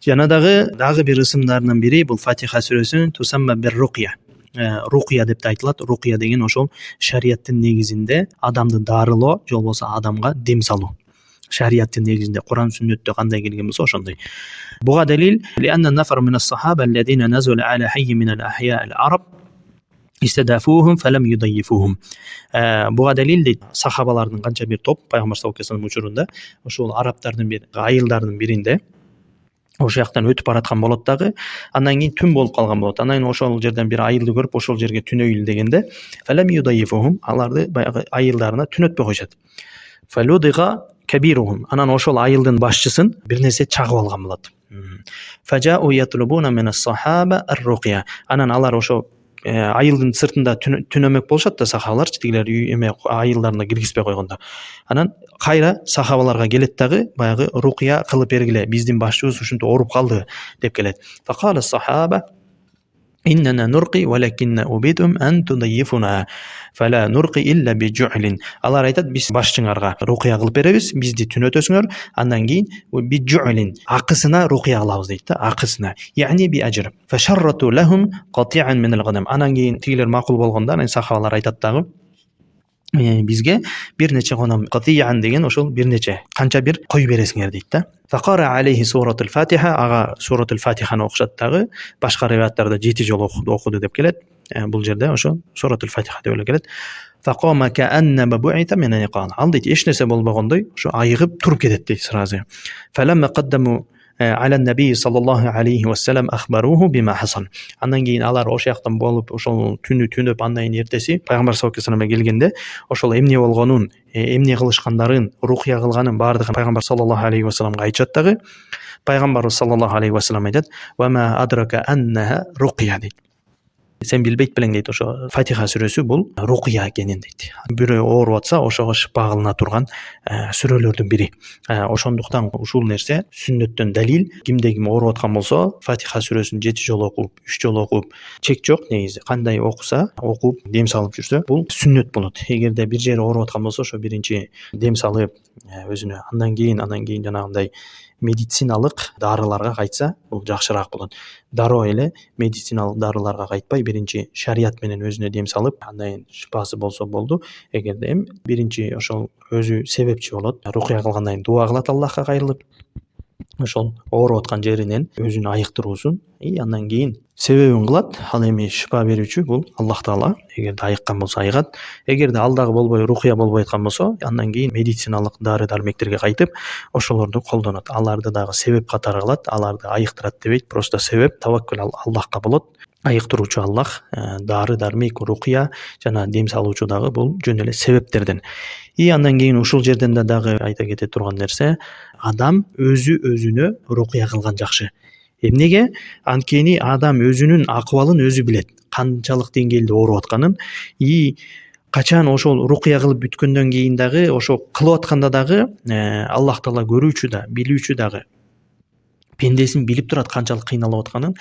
Жана дагы бир ысымдарынын бири бул Фатиха сүрөсүнүн тусамма бир руqya. Руqya деп айтылат. Руqya деген ошол шарияттын негизинде адамды дарылоо, же болбосо адамга дем салуу. Шарияттын негизинде Куран сүннөттө кандай келген болсо ошондой. Буга далил لأن النفر من الصحابة الذين نزل على حي من الأحياء العرب استضافوهم فلم يضيفوهم. Буга далил дейт, сахабалардын канча бир топ пайгамбар саллаллаху алейхи вассалам учурунда ошол арабтардын бир айылдарынын биринде ошол жактан өтүп бараткан болот дагы, андан кийин түн болуп калган болот. Андан кийин ошол жерден бир айылды көрүп ошол жерге түнөйлү дегенде фалам юдайифухум, аларды баягы айылдарына түнөтпөй койшот. Фалудига кабирухум, анан ошол айылдын башчысын бир нерсе чагып алган болот. Фажау ятлубуна мин ас-сахаба ар-руqya. Анан алар ошо айылдын сыртында түнөмөк болушат да сахабалар, тигилер үй эме айылдарына киргизбей койгондо. Анан кайра сахабаларга келет дагы баягы руqya кылып бергиле, биздин башчыбыз ушинтип ооруп калды деп келет. Факала ас-сахаба иннана нурqi валакинна убидум ан tudayifuna фала нурqi илля bij'лин. Алар айтат, биз башчыңарга руqya кылып беребиз, бизди түнөтөсүңөр, андан кийин bij'лин акысына руqya кылабыз дейт да, акысына. Яни би ажр. Фашаррату лахум qati'an min al-ghanam. Андан кийин тигилер макул болгондо, анан сахабалар айтат дагы, бизге бир нече гонам qati'an деген ошол бир нече канча бир кой бересиңер дейт да. Факара алейхи суратул Фатиха, ага суратул Фатиханы окушат дагы, башка риваяттарда 7 жолу окуду деп келет. Бул жерде ошо суратул Фатиха деп эле келет. Факама каанна бабуита мин иқан. Ал дейт, эч нерсе болбогондой ошо айыгып туруп кетет дейт сразу. Фаламма каддаму على النبي صلى الله عليه وسلم أخبروه بما حصل. Андан кийин алар ошол жактан болуп, ошол түнү түнөп, андан кийин эртеси пайгамбар саллаллаху алейхи вассаламга келгенде, ошол эмне болгонун, эмне кылышкандарын, руqya кылганын баардыгын пайгамбар саллаллаху алейхи вассаламга айтышат дагы. Пайгамбар саллаллаху алейхи вассалам айтат: "Ва ма адрака аннаха руqya" дейт. Сен билбейт белең дейт, ошо Фатиха сүрөсү бул руqya экенин дейт. Бирөө ооруп атса, ошого шифа кылына турган сүрөлөрдүн бири. Ошондуктан ушул нерсе сүннөттөн далил. Кимде ким ооруп аткан болсо, Фатиха сүрөсүн 7 жолу окуп, 3 жолу окуп, чек жок негизи. Кандай окуса, окуп, дем салып жүрсө, бул сүннөт болот. Эгерде бир жери ооруп аткан болсо, ошо биринчи дем салып, өзүнө андан кийин жанагындай медициналык дарыларга кайтса, бул жакшыраак болот. Дароо эле медициналык дарыларга кайтпай, биринчи шарият менен өзүнө дем салып, андан кийин шифасы болсо болду. Эгерде эми биринчи ошол өзү себепчи болот, руqya кылгандан кийин дуа кылат Аллахка кайрылып, ошол ооруп аткан жеринен өзүн айыктыруусун, андан кийин себебин кылат. Ал эми шифа берүүчү бул Аллах Таала. Эгерде айыккан болсо айыгат, эгерде ал дагы болбой, руqya болбой аткан болсо, андан кийин медициналык дары-дармектерге кайтып, ошолорду колдонот. Аларды дагы себеп катары кылат, аларды айыктырат дебейт, просто себеп. Таваккул Аллахка болот. Айыктыруучу Аллах, дары-дармек, руqya жана дем салуучу дагы бул жөн эле себептерден. Андан кийин ушул жерден дагы айта кете турган нерсе, адам өзү өзүнө руqya кылган жакшы. Эмнеге? Анткени адам өзүнүн акыбалын өзү билет, канчалык деңгээлде ооруп атканын. Качан ошол руqya кылып бүткөндөн кийин дагы, ошо кылып атканда дагы Аллах Таала көрүүчү да, билүүчү дагы. Пендесин билип турат канчалык кыйналып атканын.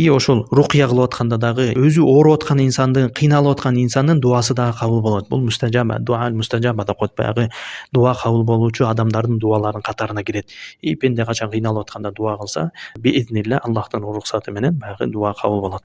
Ошол руqya кылып атканда дагы өзү ооруп аткан инсандын, кыйналып аткан инсандын дуасы дагы кабыл болот. Бул мустажаба, дуа мустажаба деп коет, баягы дуа кабыл болуучу адамдардын дуаларынын катарына кирет. Пенде качан кыйналып атканда дуа кылса, биизнилла Аллахтын уруксаты менен баягы дуа кабыл болот.